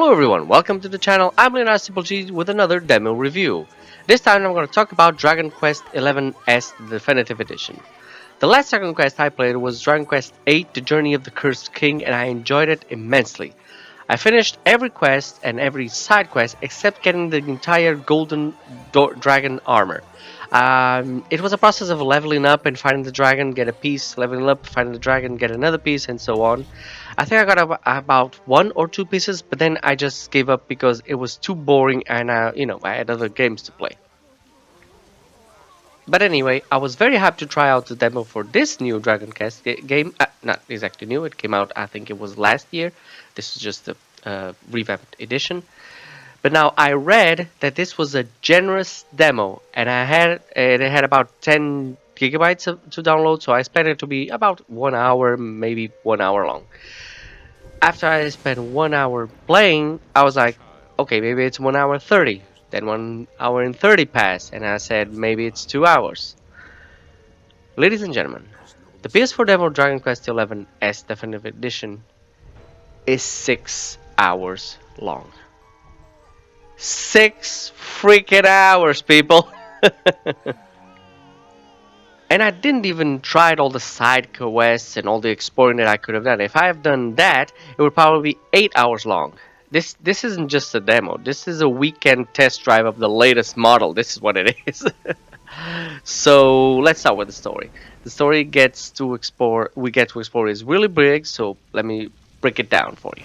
Hello everyone, welcome to the channel. I'm Leonardo Simple G with another demo review. This time I'm going to talk about Dragon Quest XI S Definitive Edition. The last Dragon Quest I played was Dragon Quest VIII The Journey of the Cursed King, and I enjoyed it immensely. I finished every quest and every side quest except getting the entire golden dragon armor. It was a process of leveling up and finding the dragon, get a piece, leveling up, finding the dragon, get another piece, and so on. I think I got about one or two pieces, but then I just gave up because it was too boring and I had other games to play. But anyway, I was very happy to try out the demo for this new Dragon Quest game. Not exactly new, it came out, I think it was last year. This is just a revamped edition. But now I read that this was a generous demo, and it had about 10 gigabytes to download, so I expected it to be about 1 hour, maybe 1 hour long. After I spent 1 hour playing, I was like, okay, maybe it's 1 hour 30. Then 1 hour and 30 passed, and I said maybe it's 2 hours. Ladies and gentlemen, the PS4 demo Dragon Quest XI S Definitive Edition is 6 hours long. 6 freaking hours, people! And I didn't even try all the side quests and all the exploring that I could have done. If I have done that, it would probably be 8 hours long. This isn't just a demo. This is a weekend test drive of the latest model. This is what it is. So let's start with the story. The story we get to explore is really big, so let me break it down for you.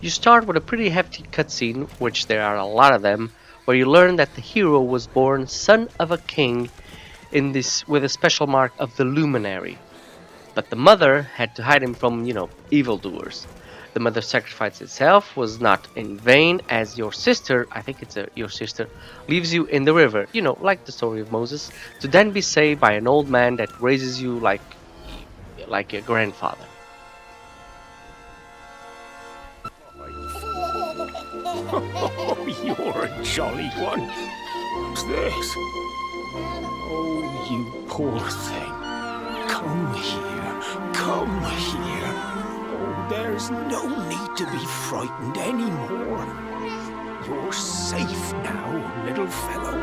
You start with a pretty hefty cutscene, which there are a lot of them, where you learn that the hero was born son of a king with a special mark of the luminary. But the mother had to hide him from, evildoers. The mother's sacrifice itself was not in vain, as your sister, I think it's your sister, leaves you in the river, like the story of Moses, to then be saved by an old man that raises you like a grandfather. Oh, you're a jolly one. What's this? Oh, you poor thing. Come here. Come here. Oh, there's no need to be frightened anymore. You're safe now, little fellow.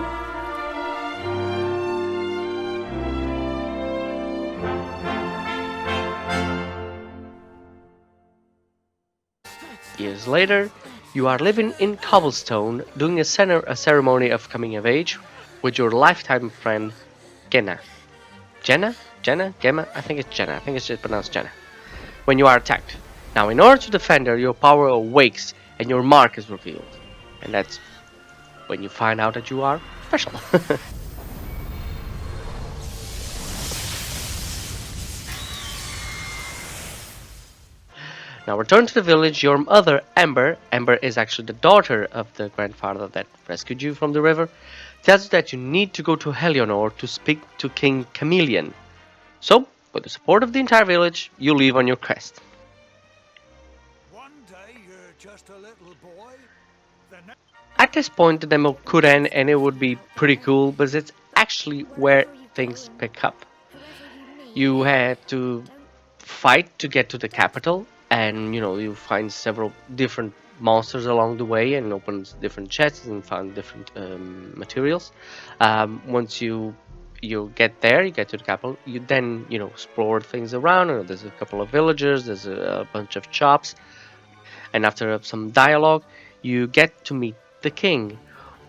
Years later, you are living in Cobblestone, doing a ceremony of coming of age with your lifetime friend, Gemma. Gemma? I think it's Jenna. I think it's just pronounced Jenna. When you are attacked. Now, in order to defend her, your power awakes and your mark is revealed. And that's when you find out that you are special. Now return to the village. Your mother, Amber is actually the daughter of the grandfather that rescued you from the river, tells you that you need to go to Helionor to speak to King Chameleon. So, with the support of the entire village, you leave on your quest. One day you're just a little boy. At this point, the demo could end and it would be pretty cool, but it's actually where things pick up. You had to fight to get to the capital. And you find several different monsters along the way and open different chests and find different materials. Once you get there, you get to the capital, you then explore things around. There's a couple of villagers, there's a bunch of shops, and after some dialogue you get to meet the king,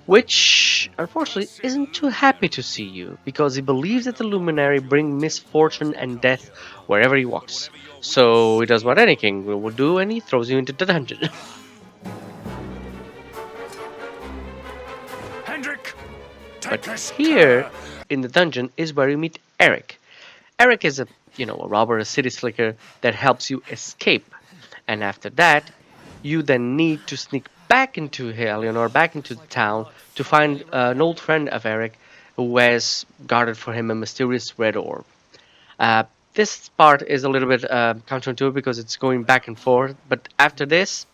which unfortunately isn't too happy to see you because he believes that the luminary brings misfortune and death wherever he walks. So he does what any king would do, and he throws you into the dungeon. Hendrik, But here in the dungeon is where you meet Eric. Eric is a robber, a city slicker that helps you escape. And after that, you then need to sneak back into Helionor, back into the town, to find an old friend of Eric who has guarded for him a mysterious red orb. This part is a little bit counterintuitive because it's going back and forth, but after this,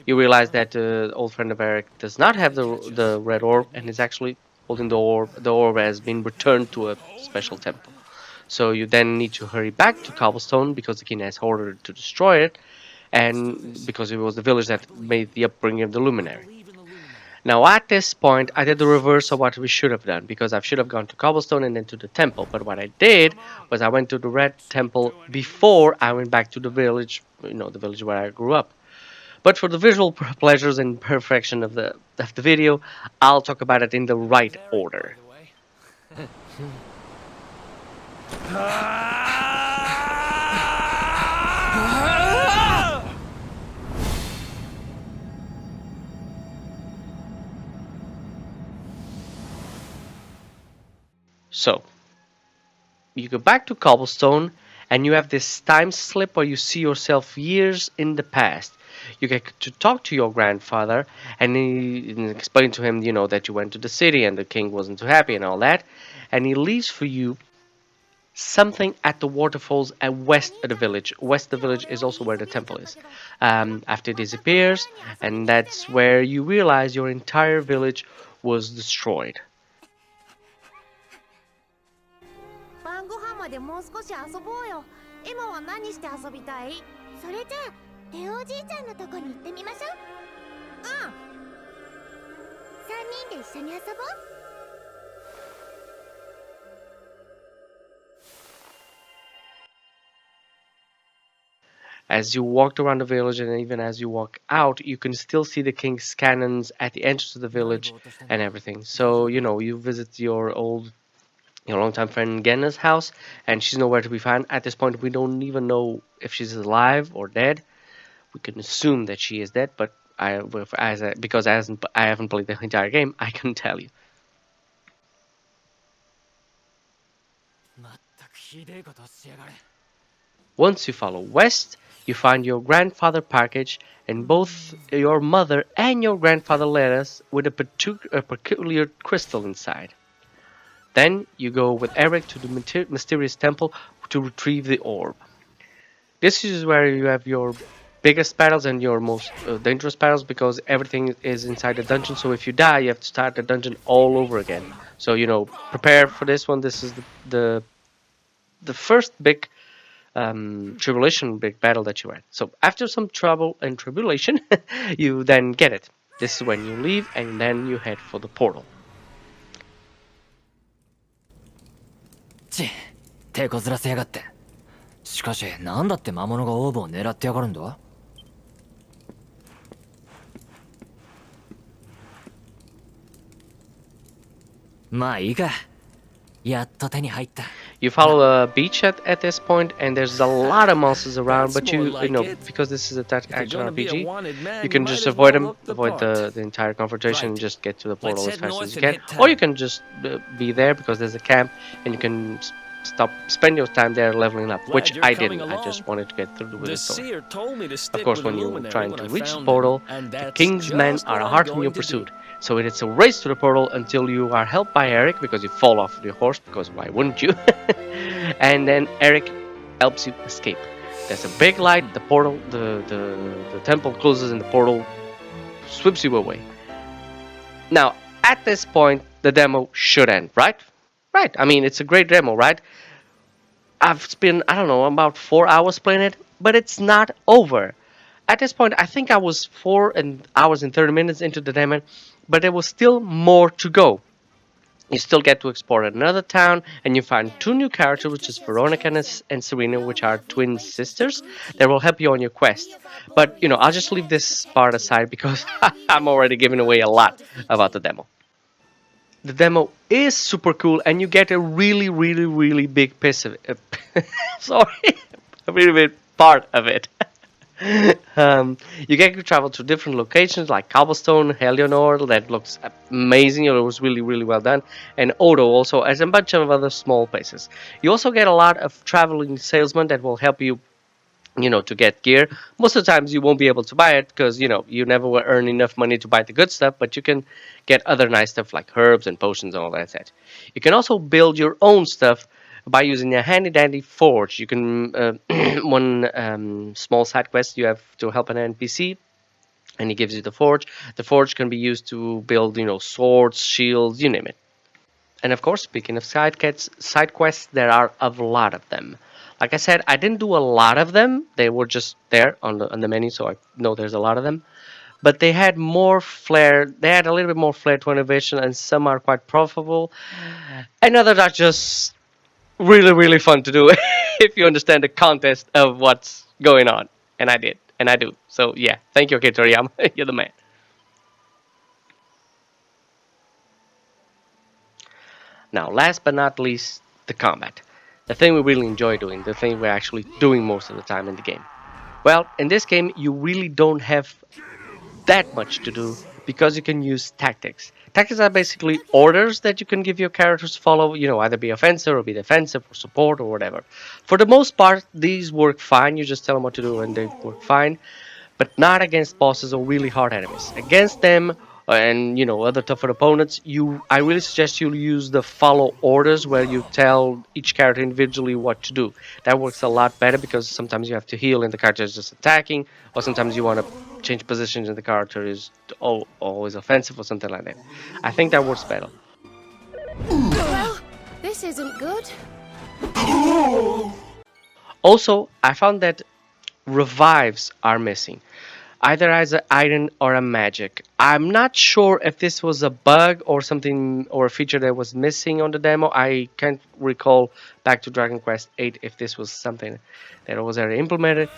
you realize that the old friend of Eric does not have the red orb and is actually holding the orb. The orb has been returned to a special temple. So you then need to hurry back to Cobblestone because the king has ordered to destroy it, and because it was the village that made the upbringing of the luminary. Now at this point, I did the reverse of what we should have done, because I should have gone to Cobblestone and then to the temple. But what I did was I went to the Red Temple before I went back to the village, the village where I grew up. But for the visual pleasures and perfection of the video, I'll talk about it in the right order. So, you go back to Cobblestone, and you have this time slip where you see yourself years in the past. You get to talk to your grandfather, and he explain to him, that you went to the city and the king wasn't too happy and all that. And he leaves for you something at the waterfalls at west of the village. West of the village is also where the temple is. After it disappears, and that's where you realize your entire village was destroyed. 晩ご飯までもう少し遊ぼうよ。エマは何して遊びたい？それじゃあレオおじいちゃんのとこに行ってみましょう。うん。3人で一緒に遊ぼう。As you walked around the village, and even as you walk out, you can still see the king's cannons at the entrance of the village and everything. So, you visit your longtime friend Genna's house, and she's nowhere to be found. At this point, we don't even know if she's alive or dead. We can assume that she is dead, but because I haven't played the entire game, I can tell you. Once you follow west, you find your grandfather package, and both your mother and your grandfather letters with a peculiar crystal inside. Then you go with Eric to the mysterious temple to retrieve the orb. This is where you have your biggest battles and your most dangerous battles, because everything is inside the dungeon. So if you die, you have to start the dungeon all over again. So prepare for this one. This is the first big big battle that you had. So after some trouble and tribulation, you then get it. This is when you leave, and then you head for the portal. 手こずらせやがって。しかし何だって魔物がオーブを狙ってやがるんだ。まあいいか。やっと手に入った。 You follow a beach at this point, and there's a lot of monsters around, but because this is a action RPG, you can just avoid them, avoid the entire confrontation, and just get to the portal as fast as you can. Or you can just be there because there's a camp, and you can spend your time there leveling up, which I didn't. I just wanted to get through with the story. Of course, when you're trying to reach the portal, the king's men are hard from your pursuit. So it's a race to the portal until you are helped by Eric, because you fall off your horse, because why wouldn't you? And then Eric helps you escape. There's a big light, the portal, the temple closes, and the portal sweeps you away. Now, at this point, the demo should end, right? Right, I mean, it's a great demo, right? I've spent, I don't know, about 4 hours playing it, but it's not over. At this point, I think I was 4 hours and 30 minutes into the demo, but there was still more to go. You still get to explore another town, and you find 2 new characters, which is Veronica and Serena, which are twin sisters, that will help you on your quest. But, I'll just leave this part aside, because I'm already giving away a lot about the demo. The demo is super cool, and you get a really, really, really big piece of it. Sorry, a really big part of it. You get to travel to different locations like Cobblestone, Helionor, that looks amazing. It was really, really well done. And Odo also, as a bunch of other small places. You also get a lot of traveling salesmen that will help you, to get gear. Most of the times you won't be able to buy it because, you never will earn enough money to buy the good stuff, but you can get other nice stuff like herbs and potions and all that set. You can also build your own stuff by using a handy dandy forge. You can, one small side quest you have to help an NPC, and he gives you the forge. The forge can be used to build, swords, shields, you name it. And of course, speaking of side quests, there are a lot of them. Like I said, I didn't do a lot of them. They were just there on the menu, so I know there's a lot of them. But they had more flair. They had a little bit more flair to innovation, and some are quite profitable, and others are just really fun to do if you understand the context of what's going on. And I did, and I do. So yeah, thank you, okay, Toriyama. You're the man. Now, last but not least, the combat. The thing we really enjoy doing, the thing we're actually doing most of the time in the game. Well, in this game, you really don't have that much to do because you can use tactics. Tactics are basically orders that you can give your characters to follow, either be offensive or be defensive or support or whatever. For the most part, these work fine. You just tell them what to do and they work fine, but not against bosses or really hard enemies. Against them and other tougher opponents, I really suggest you use the follow orders where you tell each character individually what to do. That works a lot better because sometimes you have to heal and the character is just attacking, or sometimes you want to change positions and the character is always offensive or something like that. I think that works better. Well, this isn't good. Also, I found that revives are missing, either as an item or a magic. I'm not sure if this was a bug or something or a feature that was missing on the demo. I can't recall back to Dragon Quest VIII if this was something that was already implemented.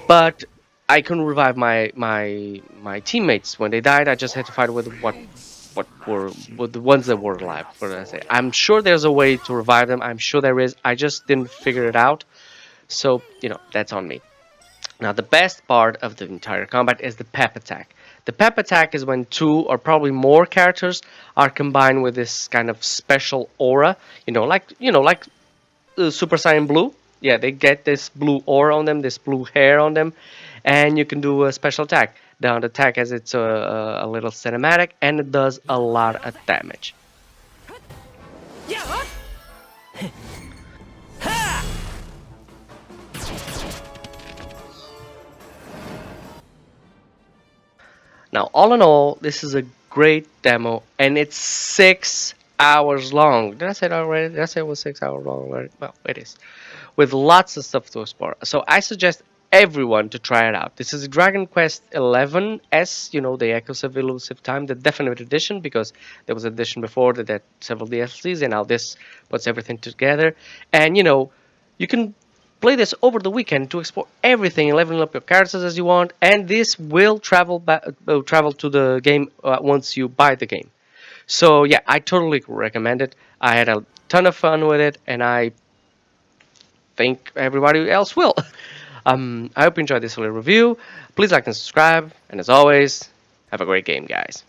But I couldn't revive my teammates when they died. I just had to fight with with the ones that were alive. What did I say? I'm sure there's a way to revive them. I'm sure there is. I just didn't figure it out. So that's on me. Now, the best part of the entire combat is the Pep Attack. The Pep Attack is when 2 or probably more characters are combined with this kind of special aura. Like Super Saiyan Blue. Yeah, they get this blue aura on them, this blue hair on them, and you can do a special attack. The attack has its a little cinematic, and it does a lot of damage. Now, all in all, this is a great demo, and it's 6 hours long. Did I say it already? Did I say it was 6 hours long already? Well, it is. With lots of stuff to explore. So I suggest everyone to try it out. This is Dragon Quest 11S, the Echoes of Elusive Time, the Definitive Edition, because there was an edition before that had several DLCs, and now this puts everything together. And, you can play this over the weekend to explore everything and leveling up your characters as you want, and this will travel to the game once you buy the game. So yeah, I totally recommend it. I had a ton of fun with it, and I think everybody else will. I hope you enjoyed this little review. Please like and subscribe, and as always, have a great game, guys.